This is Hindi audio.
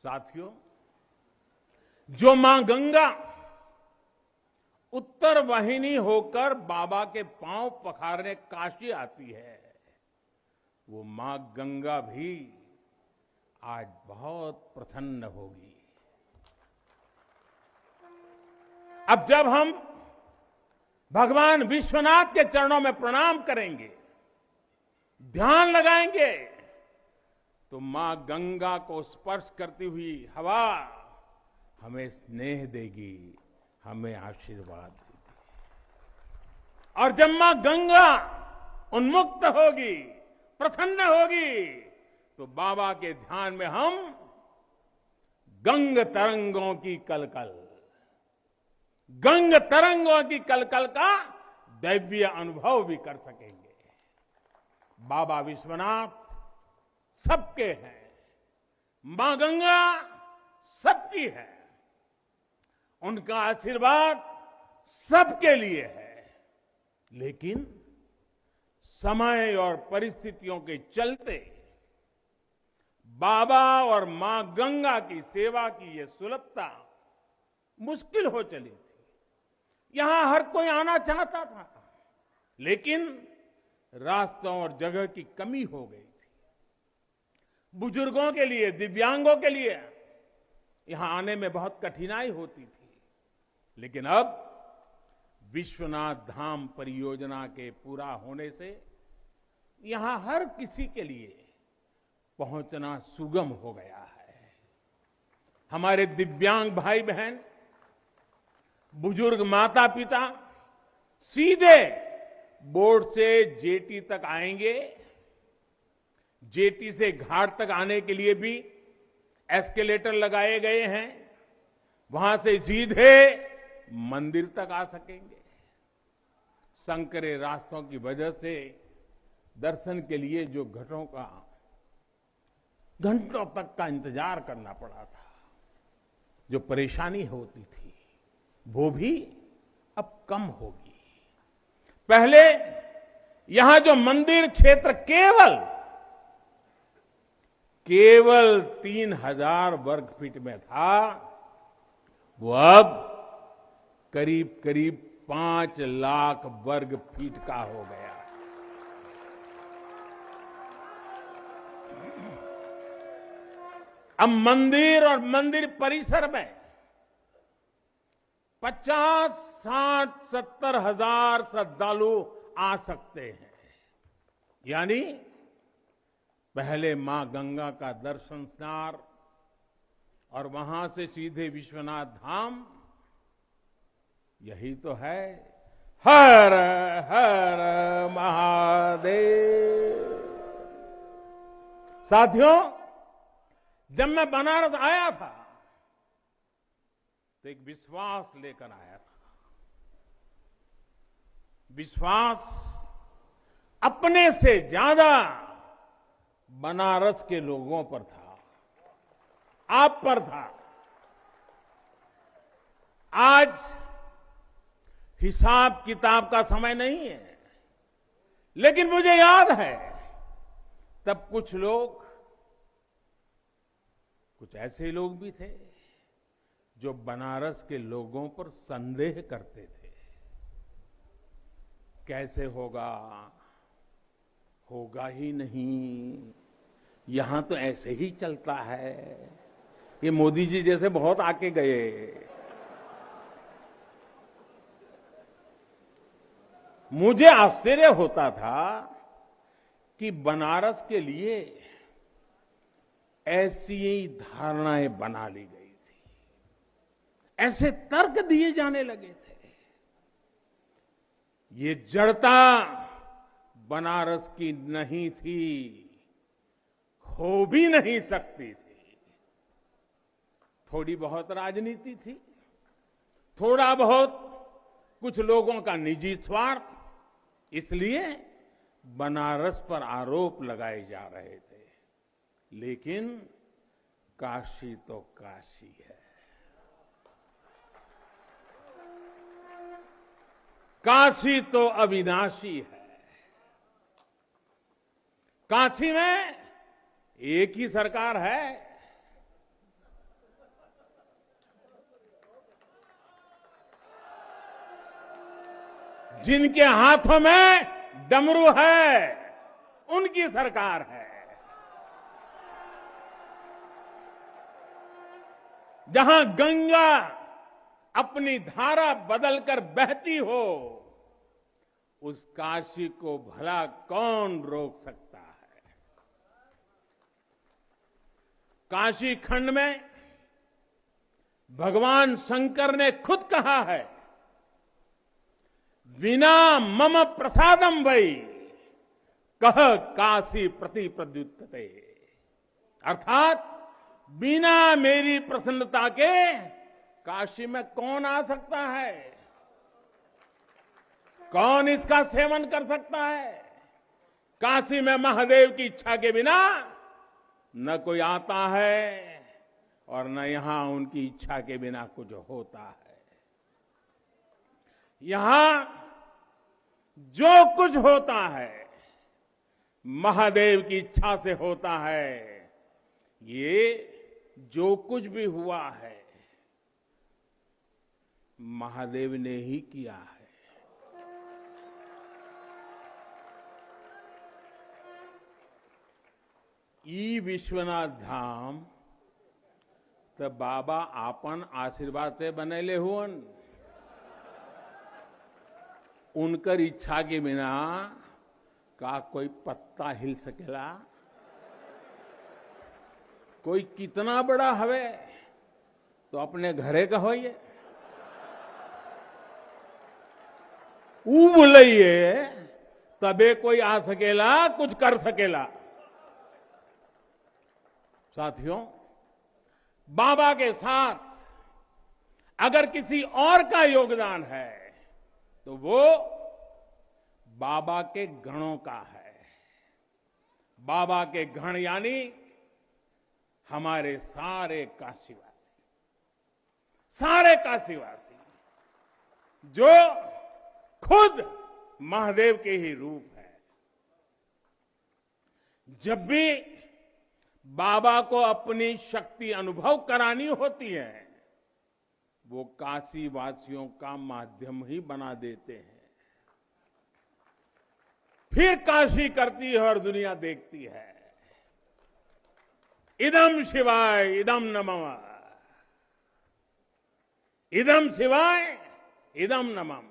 साथियों, जो मां गंगा उत्तर वाहिनी होकर बाबा के पांव पखारने काशी आती है, वो मां गंगा भी आज बहुत प्रसन्न होगी। अब जब हम भगवान विश्वनाथ के चरणों में प्रणाम करेंगे, ध्यान लगाएंगे, तो मां गंगा को स्पर्श करती हुई हवा हमें स्नेह देगी, हमें आशीर्वाद देगी। और जब मां गंगा उन्मुक्त होगी, प्रसन्न होगी, तो बाबा के ध्यान में हम गंग तरंगों की कलकल, गंग तरंगों की कलकल का दैवीय अनुभव भी कर सकेंगे। बाबा विश्वनाथ सबके हैं, मां गंगा सबकी है, उनका आशीर्वाद सबके लिए है। लेकिन समय और परिस्थितियों के चलते बाबा और मां गंगा की सेवा की ये सुलभता मुश्किल हो चली थी। यहां हर कोई आना चाहता था, लेकिन रास्तों और जगह की कमी हो गई थी। बुजुर्गों के लिए, दिव्यांगों के लिए यहां आने में बहुत कठिनाई होती थी। लेकिन अब विश्वनाथ धाम परियोजना के पूरा होने से यहां हर किसी के लिए पहुंचना सुगम हो गया है। हमारे दिव्यांग भाई बहन, बुजुर्ग माता पिता सीधे बोर्ड से जेटी तक आएंगे। जेटी से घाट तक आने के लिए भी एस्केलेटर लगाए गए हैं, वहां से सीधे मंदिर तक आ सकेंगे। संकरे रास्तों की वजह से दर्शन के लिए जो घंटों तक का इंतजार करना पड़ा था, जो परेशानी होती थी, वो भी अब कम होगी। पहले यहां जो मंदिर क्षेत्र केवल 3000 वर्ग फीट में था, वो अब करीब करीब 5 लाख वर्ग फीट का हो गया। अब मंदिर और मंदिर परिसर में 50, 60, 70 हजार श्रद्धालु आ सकते हैं। यानी पहले मां गंगा का दर्शन स्नान और वहां से सीधे विश्वनाथ धाम, यही तो है हर हर महादेव। साथियों, जब मैं बनारस आया था तो एक विश्वास लेकर आया था। विश्वास अपने से ज्यादा बनारस के लोगों पर था, आप पर था। आज हिसाब किताब का समय नहीं है, लेकिन मुझे याद है तब कुछ ऐसे लोग भी थे जो बनारस के लोगों पर संदेह करते थे। कैसे होगा ही नहीं, यहां तो ऐसे ही चलता है, ये मोदी जी जैसे बहुत आके गए। मुझे आश्चर्य होता था कि बनारस के लिए ऐसी ही धारणाएं बना ली गई थी, ऐसे तर्क दिए जाने लगे थे। ये जड़ता बनारस की नहीं थी, हो भी नहीं सकती थी। थोड़ी बहुत राजनीति थी, थोड़ा बहुत कुछ लोगों का निजी स्वार्थ, इसलिए बनारस पर आरोप लगाए जा रहे थे। लेकिन काशी तो काशी है, काशी तो अविनाशी है। काशी में एक ही सरकार है, जिनके हाथों में डमरू है, उनकी सरकार है। जहां गंगा अपनी धारा बदलकर बहती हो, उस काशी को भला कौन रोक सकता है। काशी खंड में भगवान शंकर ने खुद कहा है, विना मम प्रसादम वै कह काशी प्रति प्रद्युत्ते, अर्थात बिना मेरी प्रसन्नता के काशी में कौन आ सकता है, कौन इसका सेवन कर सकता है। काशी में महादेव की इच्छा के बिना न कोई आता है और न यहां उनकी इच्छा के बिना कुछ होता है। यहां जो कुछ होता है महादेव की इच्छा से होता है। ये जो कुछ भी हुआ है महादेव ने ही किया है। ई विश्वनाथ धाम तो बाबा आपन आशीर्वाद से बनेले हुन, उनकर इच्छा के बिना का कोई पत्ता हिल सकेला। कोई कितना बड़ा हवे तो अपने घरे का होइए, ऊ बोलिए तबे कोई आ सकेला, कुछ कर सकेला। साथियों, बाबा के साथ अगर किसी और का योगदान है तो वो बाबा के गणों का है। बाबा के गण यानी हमारे सारे काशीवासी जो खुद महादेव के ही रूप है। जब भी बाबा को अपनी शक्ति अनुभव करानी होती है, वो काशी वासियों का माध्यम ही बना देते हैं। फिर काशी करती है और दुनिया देखती है। इदम शिवाय इदम नमः, इदम शिवाय इदम नमः।